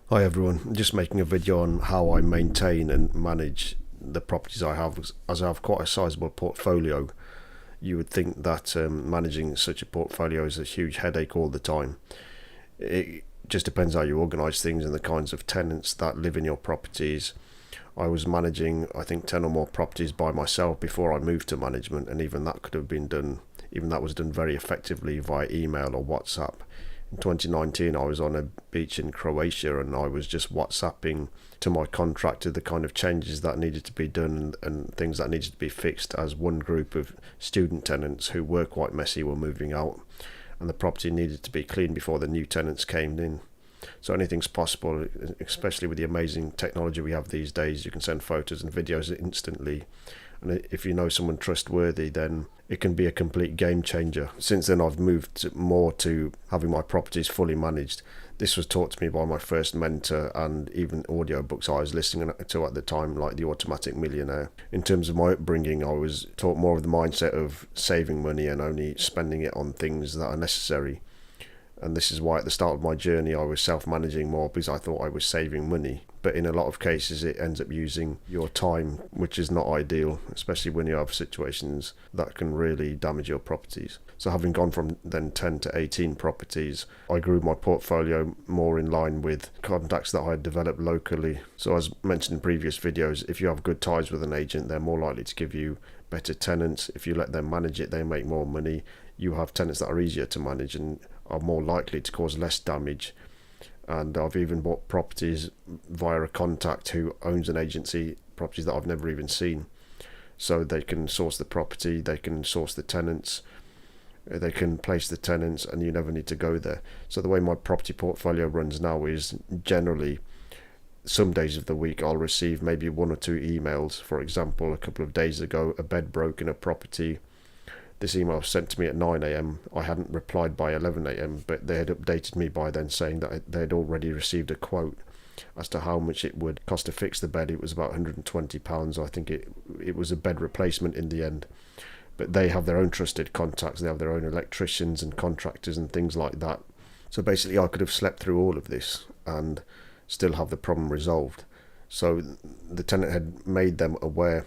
Hi everyone, I'm just making a video on how I maintain and manage the properties I have. As I have quite a sizable portfolio, you would think that managing such a portfolio is a huge headache all the time. It just depends how you organise things and the kinds of tenants that live in your properties. I was managing, I think, 10 or more properties by myself before I moved to management, and even that could have been done, even that was done very effectively via email or WhatsApp. In 2019, I was on a beach in Croatia and I was just WhatsApping to my contractor the kind of changes that needed to be done and things that needed to be fixed, as one group of student tenants who were quite messy were moving out and the property needed to be cleaned before the new tenants came in. So anything's possible, especially with the amazing technology we have these days. You can send photos and videos instantly, and if you know someone trustworthy, then it can be a complete game changer. Since then I've moved more to having my properties fully managed. This was taught to me by my first mentor and even audiobooks I was listening to at the time, like The Automatic Millionaire. In terms of my upbringing, I was taught more of the mindset of saving money and only spending it on things that are necessary. And this is why at the start of my journey I was self-managing more, because I thought I was saving money. But in a lot of cases it ends up using your time, which is not ideal, especially when you have situations that can really damage your properties. So having gone from then 10 to 18 properties, I grew my portfolio more in line with contacts that I had developed locally. So as mentioned in previous videos, if you have good ties with an agent, they're more likely to give you better tenants. If you let them manage it, they make more money. You have tenants that are easier to manage and are more likely to cause less damage. And I've even bought properties via a contact who owns an agency, properties that I've never even seen. So they can source the property, they can source the tenants, they can place the tenants, and you never need to go there. So the way my property portfolio runs now is generally some days of the week I'll receive maybe one or two emails. For example, a couple of days ago, a bed broke in a property. This email was sent to me at 9 a.m. I hadn't replied by 11 a.m, but they had updated me by then saying that they had already received a quote as to how much it would cost to fix the bed. It was about £120. I think it was a bed replacement in the end. But they have their own trusted contacts. They have their own electricians and contractors and things like that. So basically I could have slept through all of this and still have the problem resolved. So the tenant had made them aware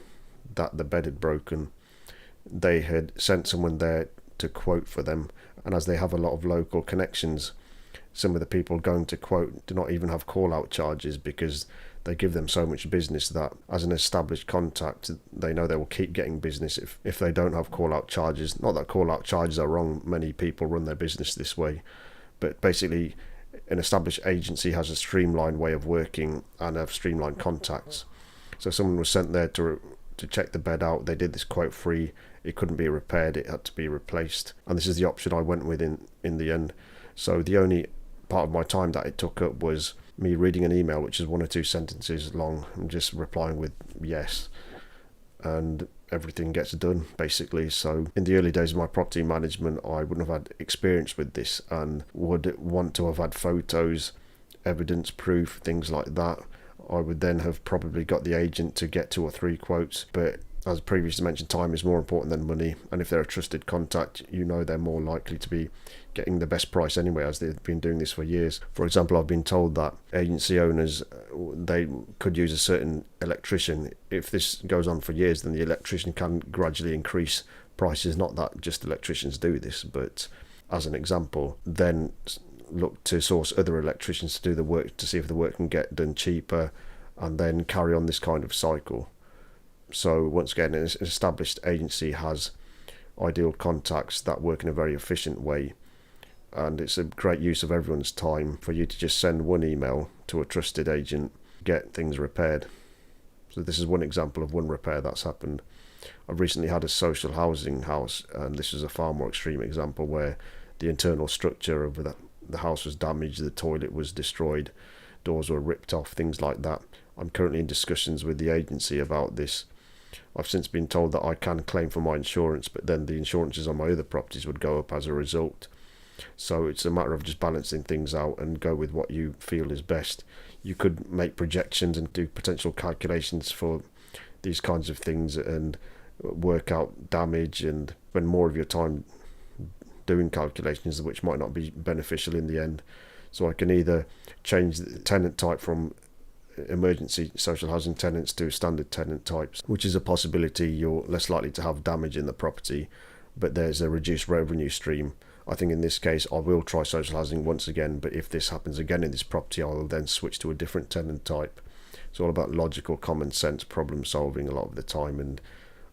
that the bed had broken. They had sent someone there to quote for them, and as they have a lot of local connections, some of the people going to quote do not even have call out charges, because they give them so much business that as an established contact they know they will keep getting business if they don't have call out charges. Not that call out charges are wrong, many people run their business this way, but basically an established agency has a streamlined way of working and have streamlined contacts. So someone was sent there to check the bed out. They did this quote free. It couldn't be repaired, it had to be replaced, and this is the option I went with in the end. So the only part of my time that it took up was me reading an email which is one or two sentences long and just replying with yes, and everything gets done basically. So in the early days of my property management I wouldn't have had experience with this and would want to have had photos, evidence, proof, things like that. I would then have probably got the agent to get 2 or 3 quotes, but as previously mentioned, time is more important than money, and if they're a trusted contact, you know they're more likely to be getting the best price anyway, as they've been doing this for years. For example, I've been told that agency owners, they could use a certain electrician. If this goes on for years, then the electrician can gradually increase prices. Not that just electricians do this, but as an example, then look to source other electricians to do the work to see if the work can get done cheaper, and then carry on this kind of cycle. So once again, an established agency has ideal contacts that work in a very efficient way, and it's a great use of everyone's time for you to just send one email to a trusted agent, get things repaired. So this is one example of one repair that's happened. I've recently had a social housing house, and this is a far more extreme example where the internal structure of the house was damaged, the toilet was destroyed, doors were ripped off, things like that. I'm currently in discussions with the agency about this. I've since been told that I can claim for my insurance, but then the insurances on my other properties would go up as a result. So it's a matter of just balancing things out and go with what you feel is best. You could make projections and do potential calculations for these kinds of things and work out damage and spend more of your time doing calculations which might not be beneficial in the end. So I can either change the tenant type from emergency social housing tenants to standard tenant types, which is a possibility. You're less likely to have damage in the property, but there's a reduced revenue stream. I think in this case I will try social housing once again, but if this happens again in this property, I will then switch to a different tenant type. It's all about logical, common sense problem solving a lot of the time, and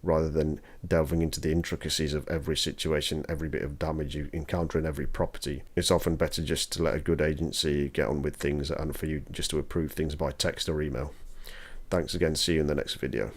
rather than delving into the intricacies of every situation, every bit of damage you encounter in every property, it's often better just to let a good agency get on with things and for you just to approve things by text or email. Thanks again, see you in the next video.